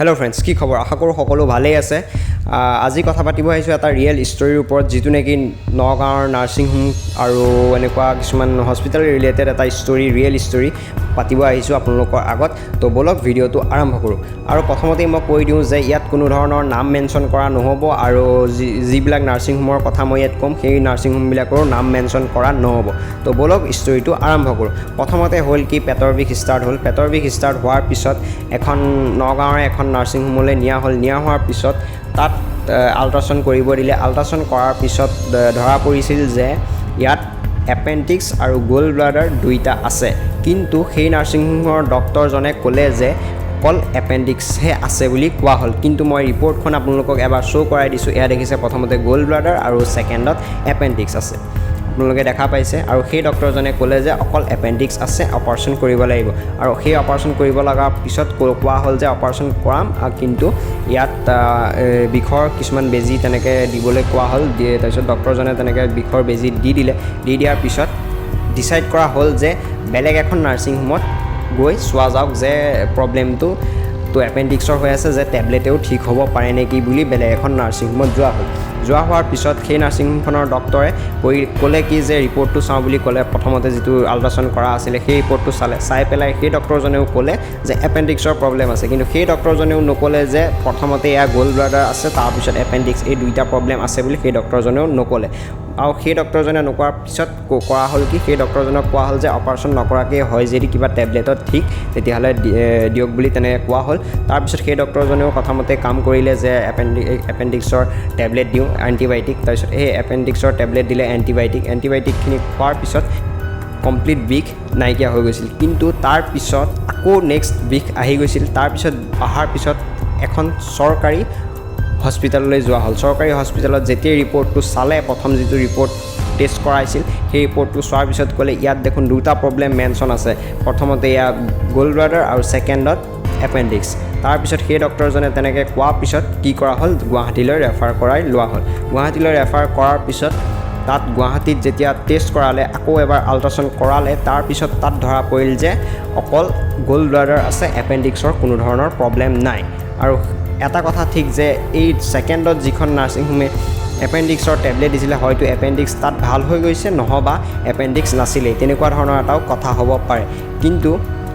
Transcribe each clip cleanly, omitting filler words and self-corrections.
hello friends की खबर आशा करूँ सकलो भाले आछे আজি কথা পাতিব আহিছো এটা ৰিয়েল ষ্টৰীৰ ওপৰত যেটো নেকি নগাঁৱৰ নাৰ্ছিং হোম আৰু এনেকুৱা কিছুমান হস্পিটেল ৰিলেটেড এটা ষ্টৰী ৰিয়েল ষ্টৰী পাতিব আহিছো আপোনালোকৰ আগত তো বলক ভিডিওটো আৰম্ভ কৰো আৰু প্ৰথমতে মই কৈ দিওঁ যে ইয়াত কোনো ধৰণৰ নাম মেনশ্যন কৰা নহব আৰু যিবিলাক নাৰ্ছিং হোমৰ কথা মই ইয়াত কম সেই নাৰ্ছিং হোম বিলাকৰ নাম মেনশ্যন কৰা নহব তো বলক ষ্টৰীটো আৰম্ভ কৰো প্ৰথমতে হল কি পেটৰ বিষ ষ্টাৰ্ট হল পেটৰ বিষ ষ্টাৰ্ট হোৱাৰ পিছত এখন নগাঁৱৰ এখন নাৰ্ছিং হোমলৈ নিয়া হোৱাৰ পিছত তাত আল্ট্ৰাসাউণ্ড কৰিব দিলে আল্ট্ৰাসাউণ্ড কৰাৰ পিছত ধৰা পৰিছিল যে ইয়াত এপেণ্ডিক্স আৰু গোল ব্লাডাৰ দুইটা আছে কিন্তু সেই নাৰ্ছিং হোমৰ ডক্টৰজনে ক'লে যে অকল এপেণ্ডিক্সহে আছে বুলি কোৱা হ'ল কিন্তু মই ৰিপৰ্টখন আপোনালোকক এবাৰ শ্ব' কৰাই দিছোঁ এয়া দেখিছে প্ৰথমতে গোল ব্লাডাৰ আৰু ছেকেণ্ডত এপেণ্ডিক্স আছে আপোনালোকে দেখা পাইছে আৰু সেই ডক্টৰজনে ক'লে যে অকল এপেণ্ডিক্স আছে অপাৰেশ্যন কৰিব লাগিব আৰু সেই অপাৰেশ্যন কৰিব লগাৰ পিছত কোৱা হ'ল যে অপাৰেশ্যন কৰাম কিন্তু ইয়াত বিষৰ কিছুমান বেজি তেনেকৈ দিবলৈ কোৱা হ'ল তাৰপিছত ডক্টৰজনে তেনেকৈ বিষৰ বেজি দি দিয়াৰ পিছত ডিচাইড কৰা হ'ল যে বেলেগ এখন নাৰ্ছিং হোমত গৈ চোৱা যাওক যে প্ৰব্লেমটো তো এপেণ্ডিক্সৰ হৈ আছে যে টেবলেটেও ঠিক হ'ব পাৰে নেকি বুলি বেলেগ এখন নাৰ্ছিং হোমত যোৱা হোৱাৰ পিছত সেই নাৰ্ছিং হোমখনৰ ডক্টৰে ক'লে কি যে ৰিপৰ্টটো চাওঁ বুলি ক'লে প্ৰথমতে যিটো আল্ট্ৰাসাউণ্ড কৰা আছিলে সেই ৰিপৰ্টটো চাই পেলাই সেই ডক্টৰজনেও ক'লে যে এপেণ্ডিক্সৰ প্ৰব্লেম আছে কিন্তু সেই ডক্টৰজনেও নক'লে যে প্ৰথমতে এয়া গোল ব্লাডাৰ আছে তাৰপিছত এপেণ্ডিক্স এই দুইটা প্ৰব্লেম আছে বুলি সেই ডক্টৰজনেও নক'লে আৰু সেই ডক্টৰজনে নকৰাৰ পিছত কৰা হ'ল কি সেই ডক্টৰজনক কোৱা হ'ল যে অপাৰেশ্যন নকৰাকৈ হয় যদি কিবা টেবলেটত ঠিক তেতিয়াহ'লে দিয়ক বুলি তেনেকৈ কোৱা হ'ল তাৰপিছত সেই ডক্টৰজনেও কথামতে কাম কৰিলে যে এপেণ্ডিক্সৰ টেবলেট দিওঁ এণ্টিবায়'টিক তাৰপিছত সেই এপেণ্ডিক্সৰ টেবলেট দিলে এণ্টিবায়'টিকখিনি খোৱাৰ পিছত কমপ্লিট বিষ নাইকিয়া হৈ গৈছিল কিন্তু তাৰ পিছত আকৌ নেক্সট বিষ আহি গৈছিল তাৰপিছত অহাৰ পিছত এখন চৰকাৰী হস্পিটেললৈ যোৱা হ'ল চৰকাৰী হস্পিটেলত যেতিয়া ৰিপৰ্টটো চালে প্ৰথম যিটো ৰিপৰ্ট টেষ্ট কৰাইছিল সেই ৰিপৰ্টটো চোৱাৰ পিছত ক'লে ইয়াত দেখোন দুটা প্ৰব্লেম মেনশ্যন আছে প্ৰথমতে ইয়াত গোল ব্লাডাৰ আৰু ছেকেণ্ডত এপেণ্ডিক্স তাৰপিছত সেই ডক্টৰজনে তেনেকৈ কোৱাৰ পিছত কি কৰা হ'ল গুৱাহাটীলৈ ৰেফাৰ কৰাই লোৱা হ'ল গুৱাহাটীলৈ ৰেফাৰ কৰাৰ পিছত তাত গুৱাহাটীত যেতিয়া টেষ্ট কৰালে আকৌ এবাৰ আল্ট্ৰাসাউণ্ড কৰালে তাৰপিছত তাত ধৰা পৰিল যে অকল গোল ব্লাডাৰ আছে এপেণ্ডিক্সৰ কোনো ধৰণৰ প্ৰব্লেম নাই আৰু এটা কথা ঠিক যে এই ছেকেণ্ডত যিখন নাৰ্ছিং হোমে এপেণ্ডিক্সৰ টেবলেট দিছিলে হয়তো এপেণ্ডিক্স তাত ভাল হৈ গৈছে নহবা এপেণ্ডিক্স নাছিলেই তেনেকুৱা ধৰণৰ এটাও কথা হ'ব পাৰে কিন্তু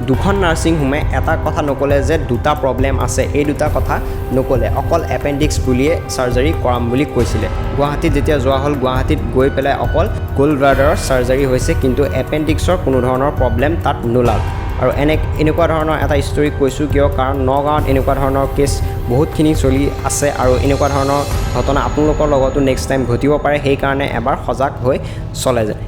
দুখন নাৰ্ছিং হোমে এটা কথা নক'লে যে দুটা প্ৰব্লেম আছে এই দুটা কথা নক'লে অকল এপেণ্ডিক্স বুলিয়ে চাৰ্জাৰী কৰাম বুলি কৈছিলে গুৱাহাটীত যেতিয়া যোৱা হ'ল গুৱাহাটীত গৈ পেলাই অকল গোল ব্লাডাৰৰ চাৰ্জাৰী হৈছে কিন্তু এপেণ্ডিক্সৰ কোনো ধৰণৰ প্ৰব্লেম তাত নোলাল আৰু এনেকুৱা ধৰণৰ এটা ষ্টৰী কৈছোঁ কিয় কাৰণ নগাঁৱত এনেকুৱা ধৰণৰ কেছ বহুতখিনি চলি আছে আৰু এনেকুৱা ধৰণৰ ঘটনা আপোনালোকৰ লগতো নেক্সট টাইম ঘটিব পাৰে সেইকাৰণে এবাৰ সজাগ হৈ চলে যায়